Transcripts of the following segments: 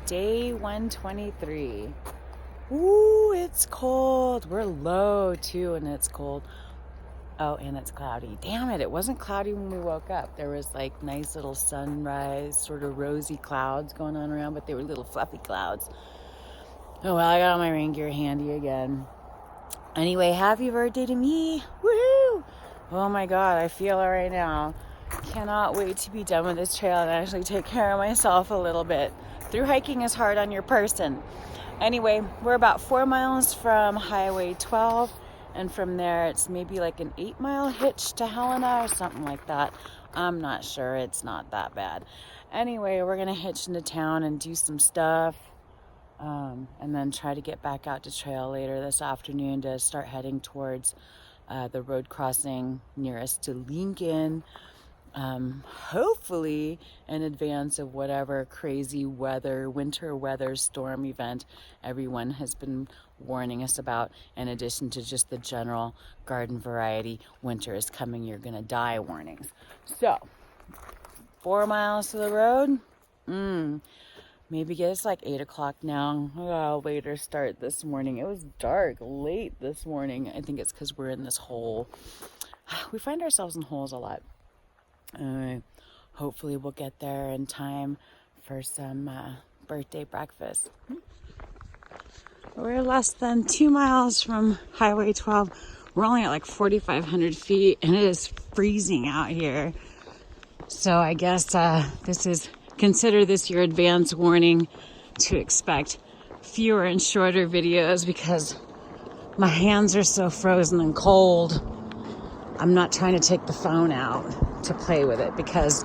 Day 123. Ooh, it's cold. We're low too, and it's cold. Oh, and it's cloudy. Damn it, it wasn't cloudy when we woke up. There was like nice little sunrise, sort of rosy clouds going on around, but they were little fluffy clouds. Oh well, I got all my rain gear handy again. Anyway, happy birthday to me. Woohoo! Oh my God, I feel it right now. Cannot wait to be done with this trail and actually take care of myself a little bit. Through hiking is hard on your person. Anyway, we're about 4 miles from Highway 12, and from there it's maybe like an 8-mile hitch to Helena or something like that. I'm not sure. It's not that bad. Anyway, we're gonna hitch into town and do some stuff, and then try to get back out to trail later this afternoon to start heading towards the road crossing nearest to Lincoln. Hopefully in advance of whatever crazy weather, winter weather storm event everyone has been warning us about, in addition to just the general garden variety winter is coming, you're gonna die warnings. So 4 miles to the road. Maybe it's like 8 o'clock now. I got a later start this morning. It was dark late this morning. I think it's because we're in this hole. We find ourselves in holes a lot. Hopefully we'll get there in time for some birthday breakfast. We're less than 2 miles from Highway 12. We're only at like 4,500 feet, and it is freezing out here. So I guess consider this your advance warning to expect fewer and shorter videos, because my hands are so frozen and cold. I'm not trying to take the phone out to play with it, because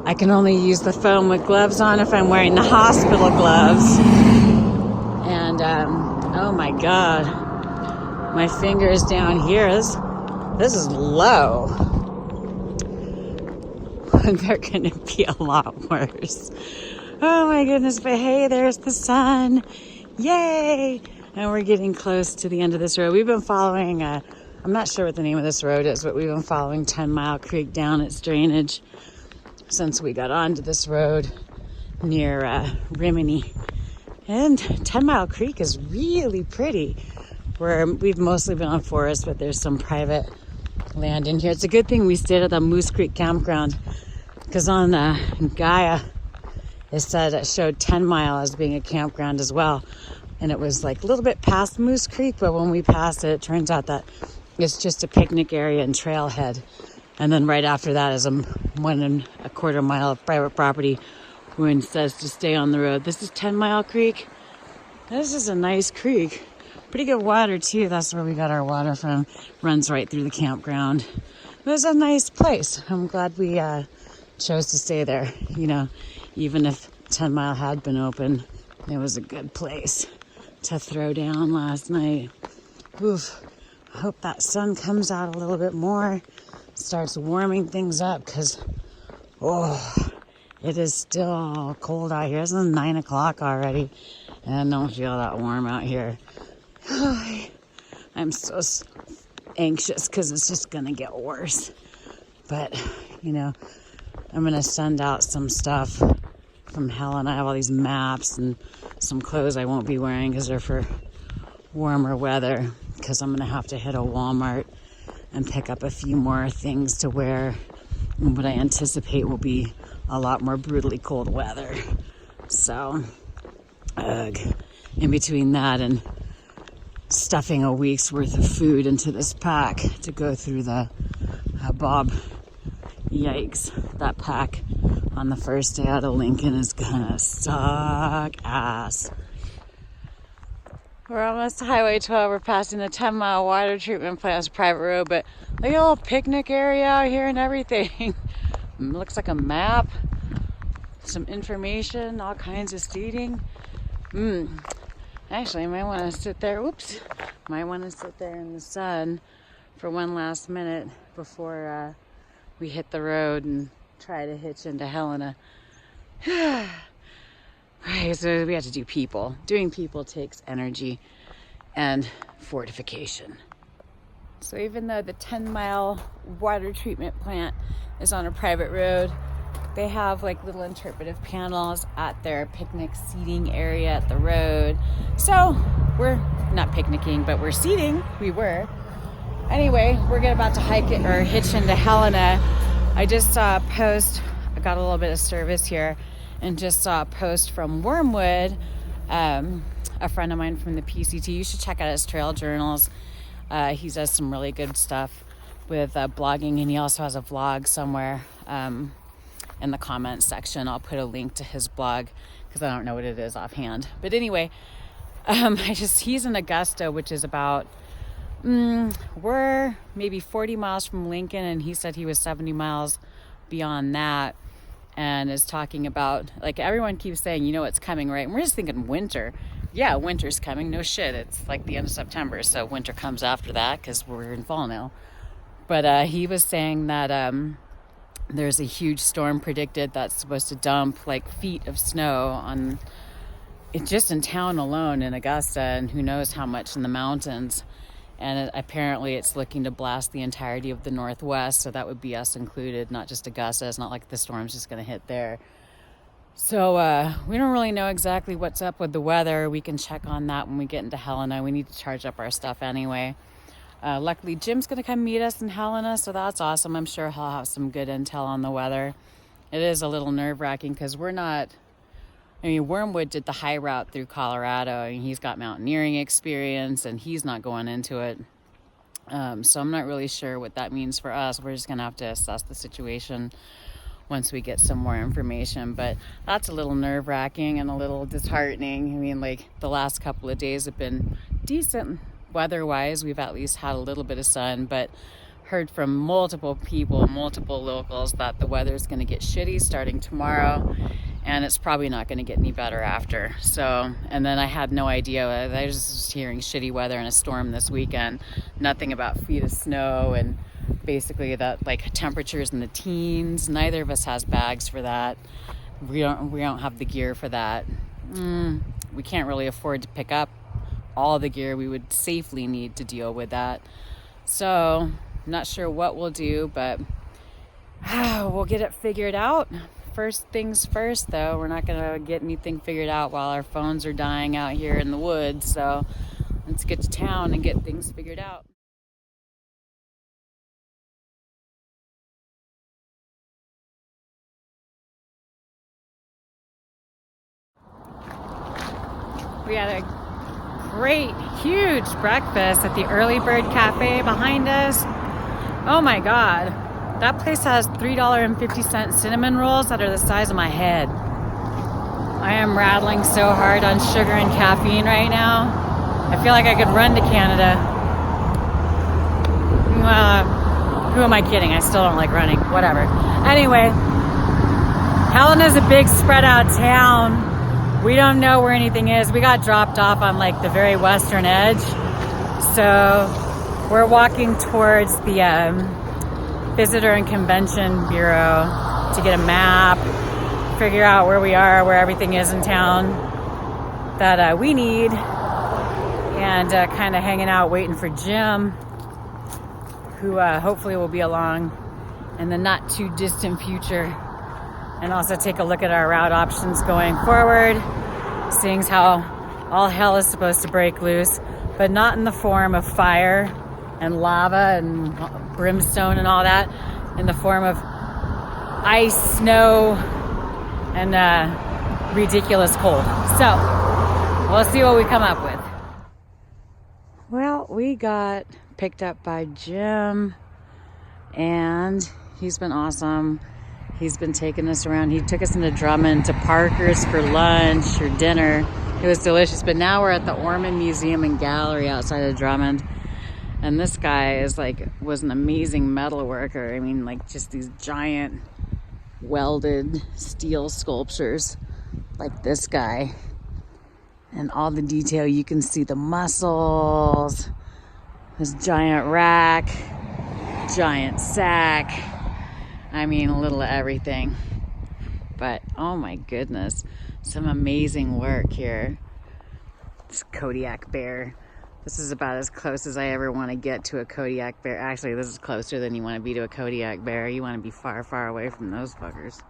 I can only use the phone with gloves on if I'm wearing the hospital gloves. And oh my God, my fingers down here, this is low. They're gonna be a lot worse. Oh my goodness, but hey, there's the sun. Yay! And we're getting close to the end of this road. We've been following I'm not sure what the name of this road is, but we've been following 10 Mile Creek down its drainage since we got onto this road near Rimini. And 10 Mile Creek is really pretty. We've mostly been on forest, but there's some private land in here. It's a good thing we stayed at the Moose Creek campground, because on Gaia it showed 10 Mile as being a campground as well. And it was like a little bit past Moose Creek, but when we passed it, it turns out that it's just a picnic area and trailhead. And then right after that is a 1.25 mile of private property where it says to stay on the road. This is 10 Mile Creek. This is a nice creek. Pretty good water too. That's where we got our water from. Runs right through the campground. It was a nice place. I'm glad we chose to stay there. You know, even if 10 Mile had been open, it was a good place to throw down last night. Oof. I hope that sun comes out a little bit more, starts warming things up, because, it is still cold out here. It's 9 o'clock already, and I don't feel that warm out here. I'm so anxious because it's just going to get worse. But, you know, I'm going to send out some stuff from Helen. I have all these maps and some clothes I won't be wearing because they're for warmer weather, because I'm going to have to hit a Walmart and pick up a few more things to wear in what I anticipate will be a lot more brutally cold weather. So, in between that and stuffing a week's worth of food into this pack to go through the Bob, yikes, that pack on the first day out of Lincoln is gonna suck ass. We're almost to Highway 12. We're passing the 10 Mile water treatment plant. It's a private road, but look at a little picnic area out here and everything. It looks like a map, some information, all kinds of seating. Actually, I might want to sit there. Might want to sit there in the sun for one last minute before we hit the road and try to hitch into Helena. Right, so we have to do people. Doing people takes energy and fortification. So even though the 10 Mile water treatment plant is on a private road, they have like little interpretive panels at their picnic seating area at the road. So we're not picnicking, but we're seating. We were. Anyway, we're about to hike it or hitch into Helena. I just saw a post. I got a little bit of service here and just saw a post from Wormwood, a friend of mine from the PCT. You should check out his trail journals. He does some really good stuff with blogging, and he also has a vlog somewhere in the comments section. I'll put a link to his blog because I don't know what it is offhand. But anyway, he's in Augusta, which is about, we're maybe 40 miles from Lincoln, and he said he was 70 miles beyond that, and is talking about, like, everyone keeps saying, you know, it's coming, right? And we're just thinking winter. Yeah, winter's coming. No shit. It's like the end of September, so winter comes after that because we're in fall now. But he was saying that there's a huge storm predicted that's supposed to dump like feet of snow on it just in town alone in Augusta, and who knows how much in the mountains. And apparently it's looking to blast the entirety of the Northwest, so that would be us included, not just Augusta. It's not like the storm's just going to hit there. So we don't really know exactly what's up with the weather. We can check on that when we get into Helena. We need to charge up our stuff anyway. Luckily, Jim's going to come meet us in Helena, so that's awesome. I'm sure he'll have some good intel on the weather. It is a little nerve-wracking because Wormwood did the high route through Colorado, and he's got mountaineering experience, and he's not going into it. So I'm not really sure what that means for us. We're just going to have to assess the situation once we get some more information. But that's a little nerve-wracking and a little disheartening. I mean, like, the last couple of days have been decent weather-wise. We've at least had a little bit of sun, but heard from multiple people, multiple locals, that the weather's going to get shitty starting tomorrow, and it's probably not going to get any better after. So, and then I had no idea. I was just hearing shitty weather and a storm this weekend. Nothing about feet of snow, and basically that, like, temperatures in the teens. Neither of us has bags for that. We don't have the gear for that. We can't really afford to pick up all the gear we would safely need to deal with that. So I'm not sure what we'll do, but we'll get it figured out. First things first, though, we're not gonna get anything figured out while our phones are dying out here in the woods. So let's get to town and get things figured out. We had a great, huge breakfast at the Early Bird Cafe behind us. Oh my God. That place has $3.50 cinnamon rolls that are the size of my head. I am rattling so hard on sugar and caffeine right now. I feel like I could run to Canada. Who am I kidding? I still don't like running. Whatever. Anyway, Helena's a big spread out town. We don't know where anything is. We got dropped off on like the very western edge. So we're walking towards the Visitor and Convention Bureau to get a map, figure out where we are, where everything is in town that we need, and kind of hanging out waiting for Jim, who hopefully will be along in the not too distant future. And also take a look at our route options going forward, seeing how all hell is supposed to break loose, but not in the form of fire and lava and brimstone and all that, in the form of ice, snow, and ridiculous cold. So we'll see what we come up with. Well, we got picked up by Jim, and he's been awesome. He's been taking us around. He took us into Drummond to Parker's for lunch or dinner. It was delicious. But now we're at the Orman Museum and Gallery outside of Drummond. And this guy was an amazing metal worker. I mean, like, just these giant welded steel sculptures like this guy. And all the detail. You can see the muscles, this giant rack, giant sack. I mean, a little of everything. But oh my goodness, some amazing work here. This Kodiak bear. This is about as close as I ever want to get to a Kodiak bear. Actually, this is closer than you want to be to a Kodiak bear. You want to be far, far away from those fuckers.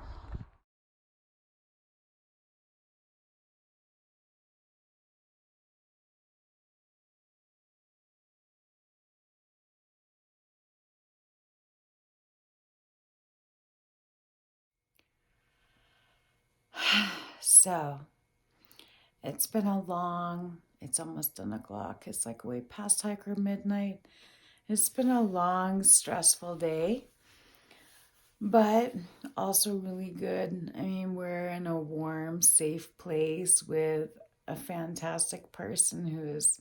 So it's been it's almost 10 o'clock. It's like way past hiker midnight. It's been a long, stressful day, but also really good. I mean, we're in a warm, safe place with a fantastic person who's,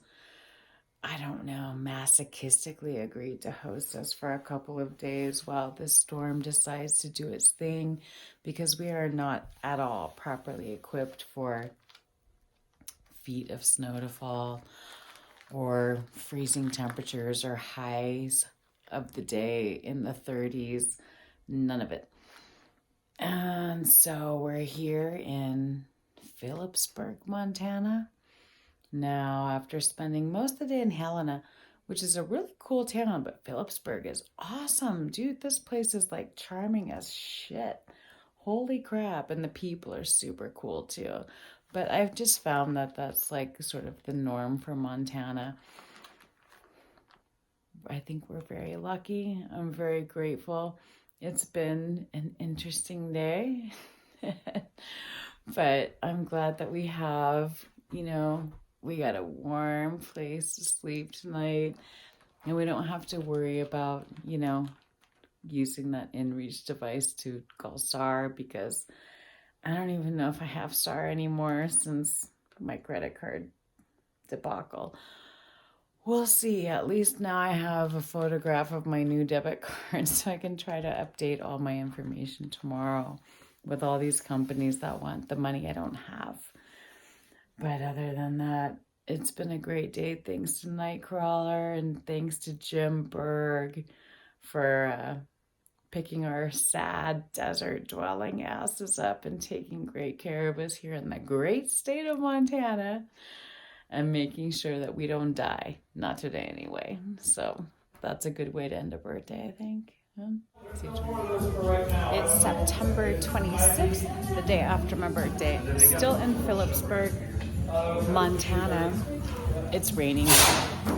I don't know, masochistically agreed to host us for a couple of days while this storm decides to do its thing, because we are not at all properly equipped for feet of snow to fall or freezing temperatures or highs of the day in the 30s. None of it. And so we're here in Philipsburg, Montana. Now, after spending most of the day in Helena, which is a really cool town, but Philipsburg is awesome. Dude, this place is like charming as shit. Holy crap. And the people are super cool too. But I've just found that that's like sort of the norm for Montana. I think we're very lucky. I'm very grateful. It's been an interesting day. But I'm glad that we have, we got a warm place to sleep tonight, and we don't have to worry about, using that InReach device to call Star, because I don't even know if I have Star anymore since my credit card debacle. We'll see. At least now I have a photograph of my new debit card, so I can try to update all my information tomorrow with all these companies that want the money I don't have. But other than that, it's been a great day. Thanks to Nightcrawler, and thanks to Jim Berg for picking our sad desert dwelling asses up and taking great care of us here in the great state of Montana, and making sure that we don't die. Not today anyway. So that's a good way to end a birthday, I think. It's September 26th, the day after my birthday. Still in Philipsburg, Montana. It's raining.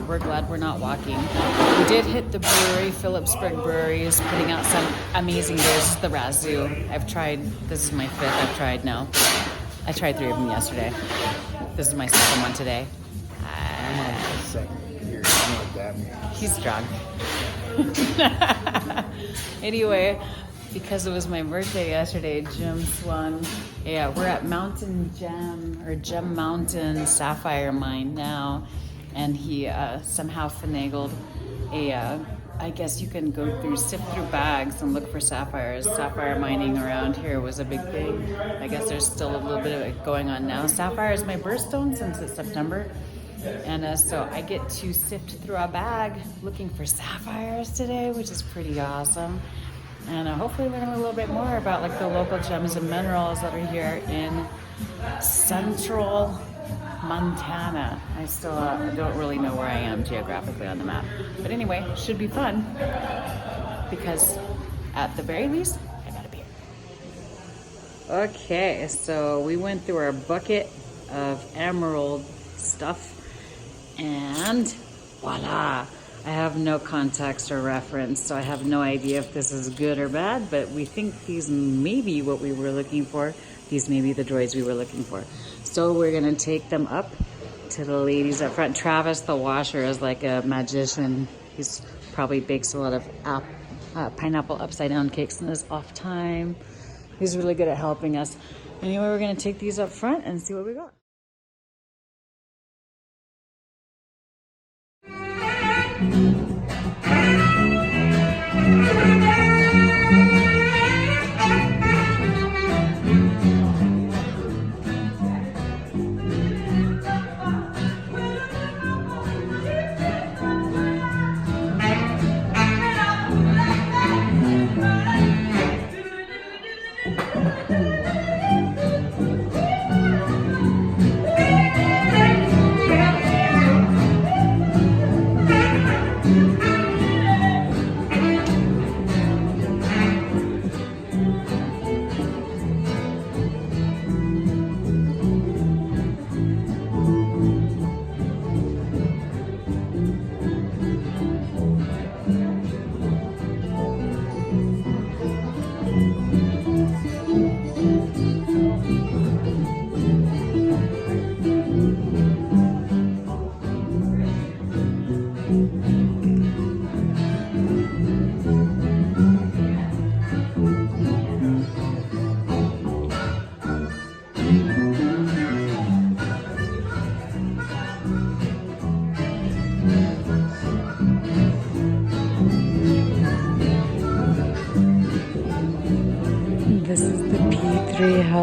We're glad we're not walking. We did hit the brewery. Philipsburg Brewery is putting out some amazing beers. This is the Razoo. This is my 5th I've tried now. I tried 3 of them yesterday. This is my 2nd one today. He's drunk. Anyway, because it was my birthday yesterday, Jim swung. Yeah, we're at Gem Mountain Sapphire Mine now, and he somehow finagled I guess you can sift through bags and look for sapphires. Sapphire mining around here was a big thing. I guess there's still a little bit of it going on now. Sapphire is my birthstone since it's September. And so I get to sift through a bag looking for sapphires today, which is pretty awesome. And hopefully learn a little bit more about like the local gems and minerals that are here in central Montana. I still don't really know where I am geographically on the map. But anyway, should be fun, because at the very least, I got a beer. Okay, so we went through our bucket of emerald stuff, and voila! I have no context or reference, so I have no idea if this is good or bad, but we think these may be what we were looking for. These may be the droids we were looking for. So we're gonna take them up to the ladies up front. Travis, the washer, is like a magician. He's probably bakes a lot of pineapple upside down cakes in his off time. He's really good at helping us. Anyway, we're gonna take these up front and see what we got.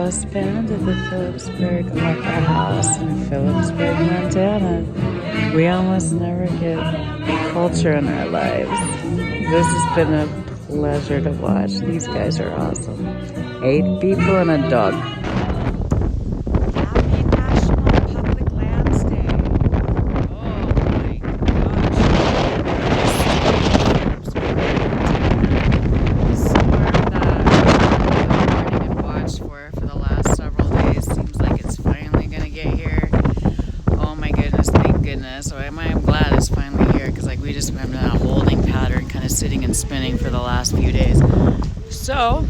house band at the Philipsburg Opera House in Philipsburg, Montana. We almost never get culture in our lives. This has been a pleasure to watch. These guys are awesome. 8 people and a dog. Happy National Public Lands Day. Oh my gosh. The storm that I've been waiting and watched for the last several days seems like it's finally going to get here. Oh my goodness, thank goodness. So I'm glad it's finally here because like we just went in a holding pattern, kind of sitting and spinning for the last few days. So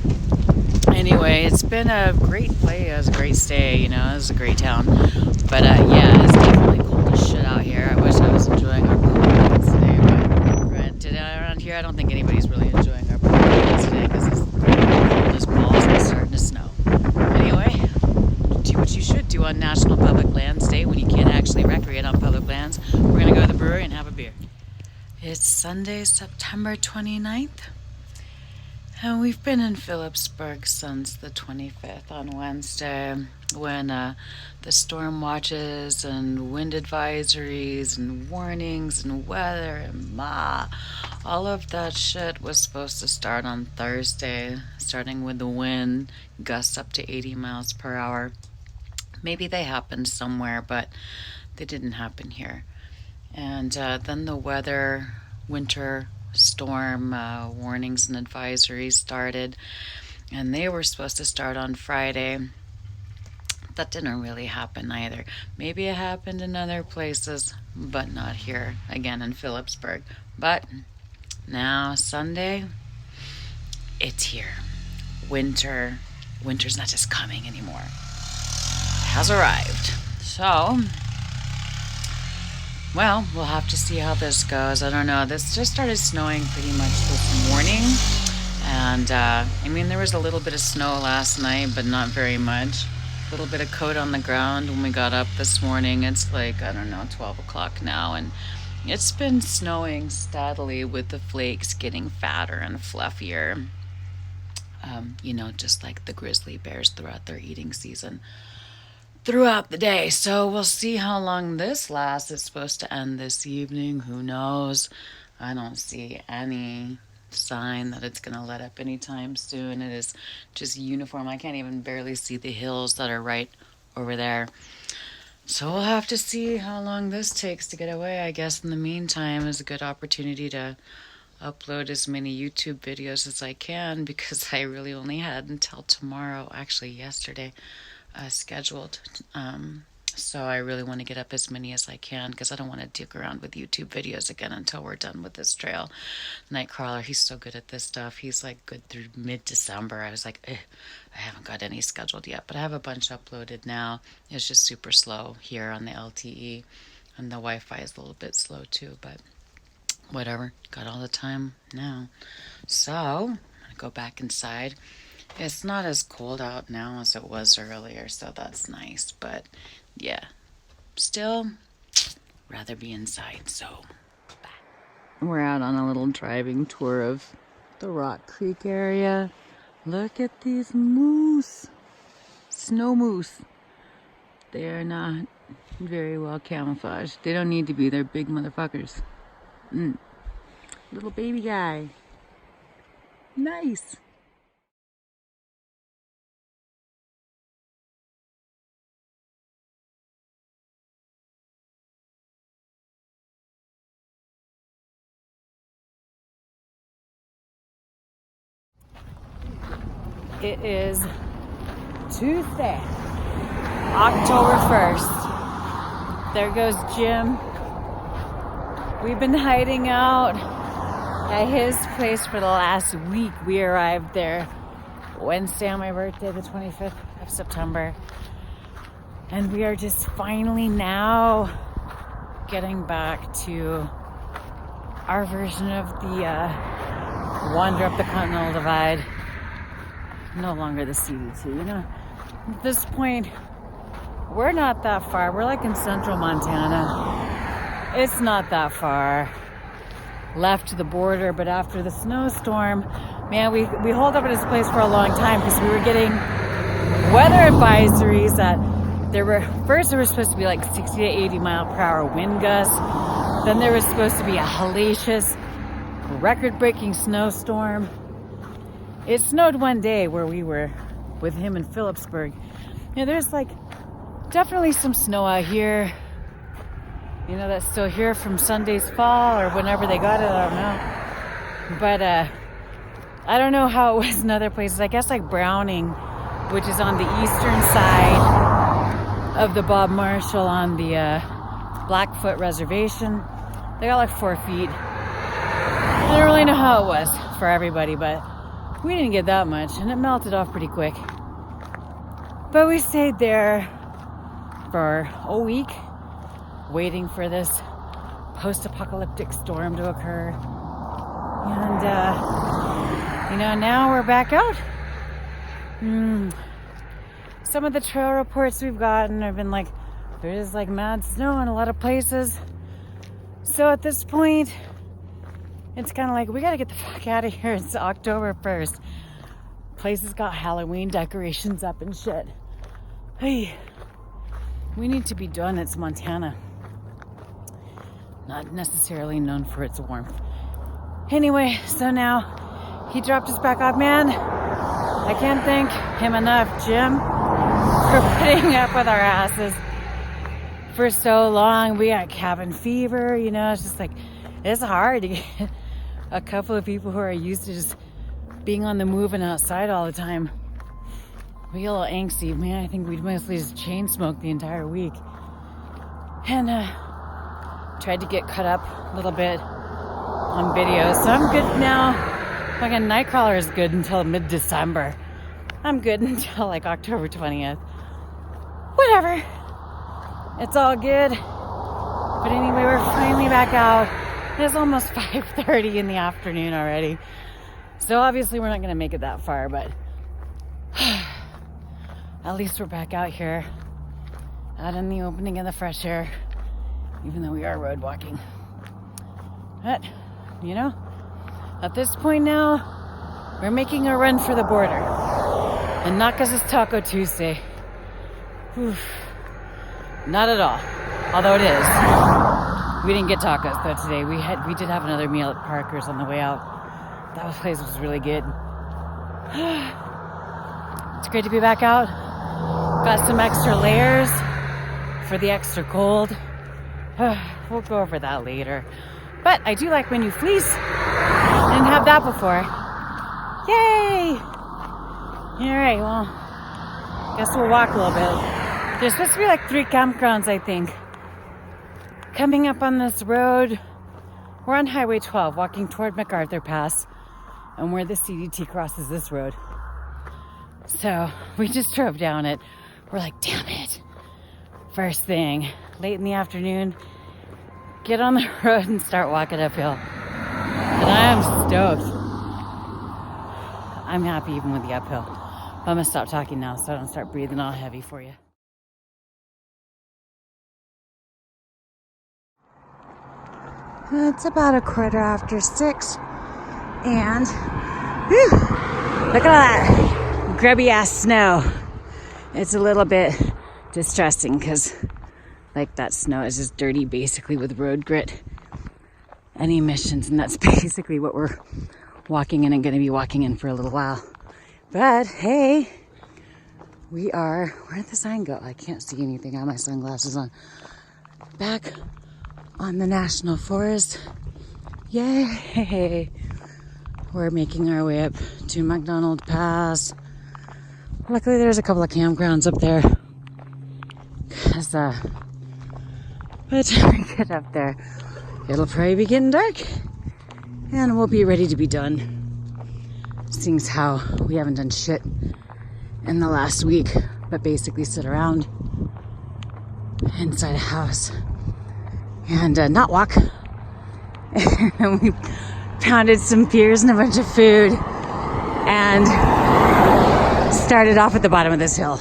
anyway, it's been a great play. It was a great stay, you know, it was a great town. But yeah, it's definitely cold as shit out here. I wish I was enjoying our public today, but today around here, I don't think anybody's really enjoying our public today because it's cold as balls and it's starting to snow. Anyway, do what you should do on National Public Lands Day when you can't actually recreate on public lands. We're going to go to the brewery and have a beer. It's Sunday, September 29th. And we've been in Philipsburg since the 25th on Wednesday when the storm watches and wind advisories and warnings and weather and all of that shit was supposed to start on Thursday, starting with the wind, gusts up to 80 miles per hour. Maybe they happened somewhere, but they didn't happen here. And then the winter storm warnings and advisories started, and they were supposed to start on Friday. That didn't really happen either. Maybe it happened in other places, but not here, again in Philipsburg. But now Sunday, it's here. Winter's not just coming anymore. It has arrived. So well, we'll have to see how this goes. I don't know. This just started snowing pretty much this morning. And, I mean, there was a little bit of snow last night, but not very much. A little bit of coat on the ground when we got up this morning. It's like, I don't know, 12 o'clock now. And it's been snowing steadily with the flakes getting fatter and fluffier. You know, just like the grizzly bears throughout their eating season. Throughout the day. So we'll see how long this lasts. It's supposed to end this evening. Who knows? I don't see any sign that it's going to let up anytime soon. It is just uniform. I can't even barely see the hills that are right over there. So we'll have to see how long this takes to get away. I guess in the meantime is a good opportunity to upload as many YouTube videos as I can because I really only had until tomorrow, actually yesterday, scheduled. So I really want to get up as many as I can because I don't want to dick around with YouTube videos again until we're done with this trail. Nightcrawler, he's so good at this stuff. He's like good through mid-December. I was like, I haven't got any scheduled yet, but I have a bunch uploaded now. It's just super slow here on the LTE, and the Wi-Fi is a little bit slow too, but whatever. Got all the time now. So I'm gonna go back inside. It's not as cold out now as it was earlier, so that's nice. But yeah, still rather be inside. So bye. We're out on a little driving tour of the Rock Creek area. Look at these moose, snow moose. They are not very well camouflaged. They don't need to be. They're big motherfuckers. Little baby guy. Nice. It is Tuesday, October 1st. There goes Jim. We've been hiding out at his place for the last week. We arrived there Wednesday on my birthday, the 25th of September. And we are just finally now getting back to our version of the wander up the Continental Divide. No longer the CDT, you know. At this point, we're not that far. We're like in central Montana. It's not that far left to the border, but after the snowstorm, man, we holed up at his place for a long time because we were getting weather advisories that there were supposed to be like 60 to 80 mile per hour wind gusts. Then there was supposed to be a hellacious, record-breaking snowstorm. It snowed one day where we were with him in Philipsburg. There's like definitely some snow out here. That's still here from Sunday's fall or whenever they got it, I don't know. But I don't know how it was in other places. I guess like Browning, which is on the eastern side of the Bob Marshall on the Blackfoot Reservation, they got like 4 feet. I don't really know how it was for everybody, but we didn't get that much, and it melted off pretty quick. But we stayed there for a week, waiting for this post-apocalyptic storm to occur. And, now we're back out. Some of the trail reports we've gotten have been like, there's like mad snow in a lot of places. So at this point, it's kind of like, we gotta get the fuck out of here. It's October 1st. Places got Halloween decorations up and shit. Hey, we need to be done. It's Montana. Not necessarily known for its warmth. Anyway, so now he dropped us back off. Man, I can't thank him enough, Jim, for putting up with our asses for so long. We got cabin fever, it's just like, it's hard to get a couple of people who are used to just being on the move and outside all the time. We get a little angsty. Man, I think we'd mostly just chain smoke the entire week. And tried to get cut up a little bit on video. So I'm good now. Like a Nightcrawler is good until mid-December. I'm good until like October 20th. Whatever. It's all good. But anyway, we're finally back out. It's almost 5:30 in the afternoon already. So obviously we're not going to make it that far, but at least we're back out here, out in the opening in the fresh air, even though we are road walking. But, at this point now, we're making a run for the border. And not because it's Taco Tuesday. Oof. Not at all. Although it is. We didn't get tacos though today. We did have another meal at Parker's on the way out. That place was really good. It's great to be back out. Got some extra layers for the extra cold. We'll go over that later. But I do like my new fleece. Didn't have that before. Yay! Alright, well, guess we'll walk a little bit. There's supposed to be like 3 campgrounds, I think. Coming up on this road, we're on Highway 12, walking toward MacArthur Pass, and where the CDT crosses this road. So we just drove down it. We're like, damn it. First thing, late in the afternoon, get on the road and start walking uphill. And I'm stoked. I'm happy even with the uphill. But I'm gonna stop talking now so I don't start breathing all heavy for you. It's about 6:15, and whew, look at all that grubby ass snow. It's a little bit distressing because like that snow is just dirty basically with road grit and emissions, and that's basically what we're walking in and going to be walking in for a little while. But hey, where'd the sign go? I can't see anything. I have my sunglasses on. Back on the National Forest. Yay! We're making our way up to McDonald Pass. Luckily there's a couple of campgrounds up there. By the time we get up there, it'll probably be getting dark. And we'll be ready to be done. Seeing as how we haven't done shit in the last week, but basically sit around inside a house and not walk. And we pounded some beers and a bunch of food and started off at the bottom of this hill.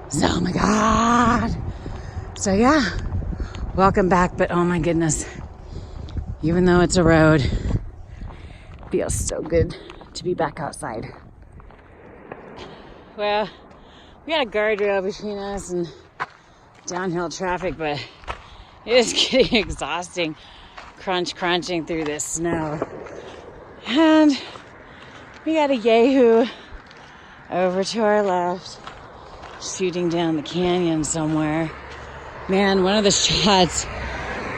So, oh my God. So yeah, welcome back. But oh my goodness, even though it's a road, it feels so good to be back outside. Well, We got a guardrail between us and downhill traffic, but it is getting exhausting crunching through this snow. And we got a Yahoo over to our left shooting down the canyon somewhere. Man, one of the shots,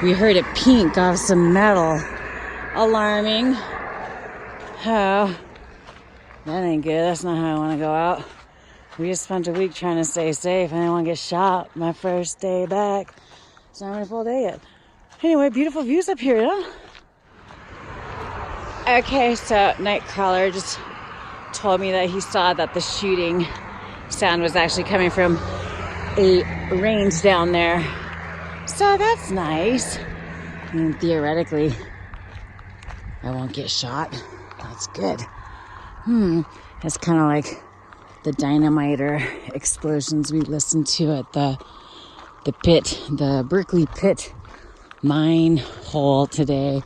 we heard it pink off some metal. Alarming. Oh, that ain't good. That's not how I want to go out. We just spent a week trying to stay safe. I didn't want to get shot my first day back. It's not even a full day yet. Anyway, beautiful views up here, huh? Okay, so Nightcrawler just told me that he saw that the shooting sound was actually coming from a range down there. So that's nice. And theoretically, I won't get shot. That's good. It's kind of like the dynamiter explosions we listened to at the pit, the Berkeley pit mine hole today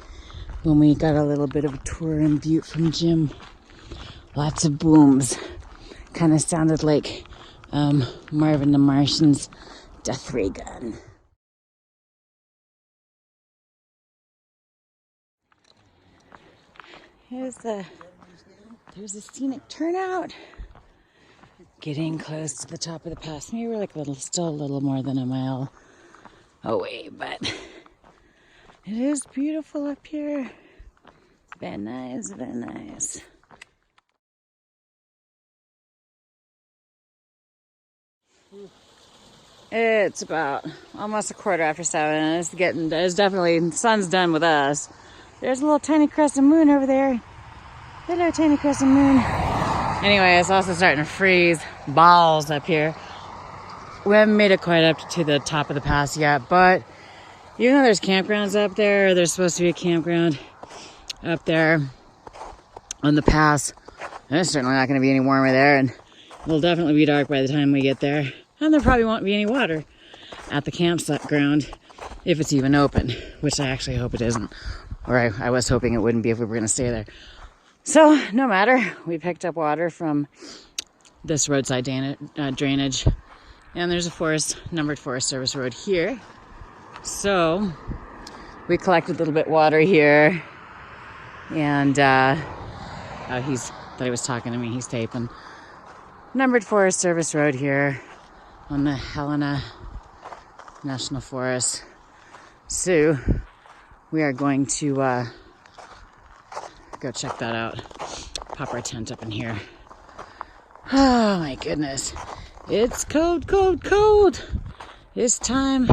when we got a little bit of a tour in Butte from Jim. Lots of booms. Kind of sounded like Marvin the Martian's death ray gun. There's a scenic turnout. Getting close to the top of the pass. Maybe we're like still a little more than a mile away, but it is beautiful up here. Very nice, very nice. It's about almost 7:15, and it's definitely, the sun's done with us. There's a little tiny crescent moon over there. Hello, tiny crescent moon. Anyway, it's also starting to freeze balls up here. We haven't made it quite up to the top of the pass yet, but even though there's campgrounds up there, there's supposed to be a campground up there on the pass, and it's certainly not going to be any warmer there, and it'll definitely be dark by the time we get there. And there probably won't be any water at the campground if it's even open, which I actually hope it isn't. Or I was hoping it wouldn't be if we were going to stay there. So, no matter. We picked up water from this roadside drainage. And there's a numbered Forest Service road here. So, we collected a little bit of water here. And, thought he was talking to me. He's taping. Numbered Forest Service road here on the Helena National Forest. So, we are going to go check that out. Pop our tent up in here. Oh my goodness. It's cold, cold, cold. It's time.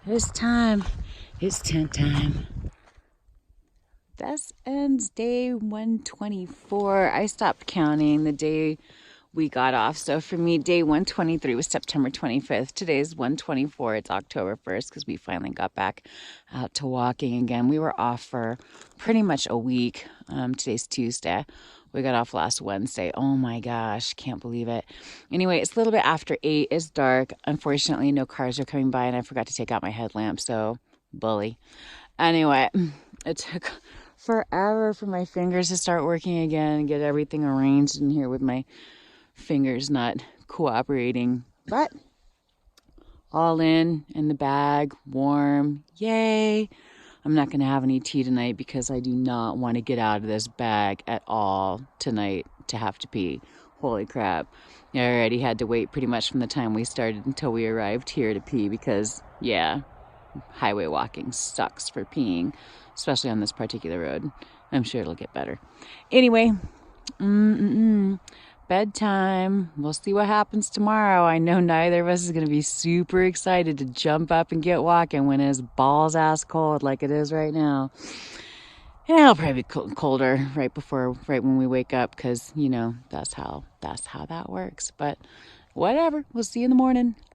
It's time. It's tent time. That ends day 124. I stopped counting the day we got off. So for me, day 123 was September 25th. Today's 124. It's October 1st because we finally got back out to walking again. We were off for pretty much a week. Today's Tuesday. We got off last Wednesday. Oh my gosh, can't believe it. Anyway, it's a little bit after 8. It's dark. Unfortunately, no cars are coming by and I forgot to take out my headlamp. So, bully. Anyway, it took forever for my fingers to start working again and get everything arranged in here with my fingers not cooperating, but all in the bag, warm, yay. I'm not going to have any tea tonight because I do not want to get out of this bag at all tonight to have to pee. Holy crap. I already had to wait pretty much from the time we started until we arrived here to pee because, yeah, highway walking sucks for peeing, especially on this particular road. I'm sure it'll get better. Anyway, bedtime. We'll see what happens tomorrow. I know neither of us is going to be super excited to jump up and get walking when it's balls ass cold like it is right now. And it'll probably be colder right when we wake up because, you know, that's how that works. But whatever. We'll see you in the morning.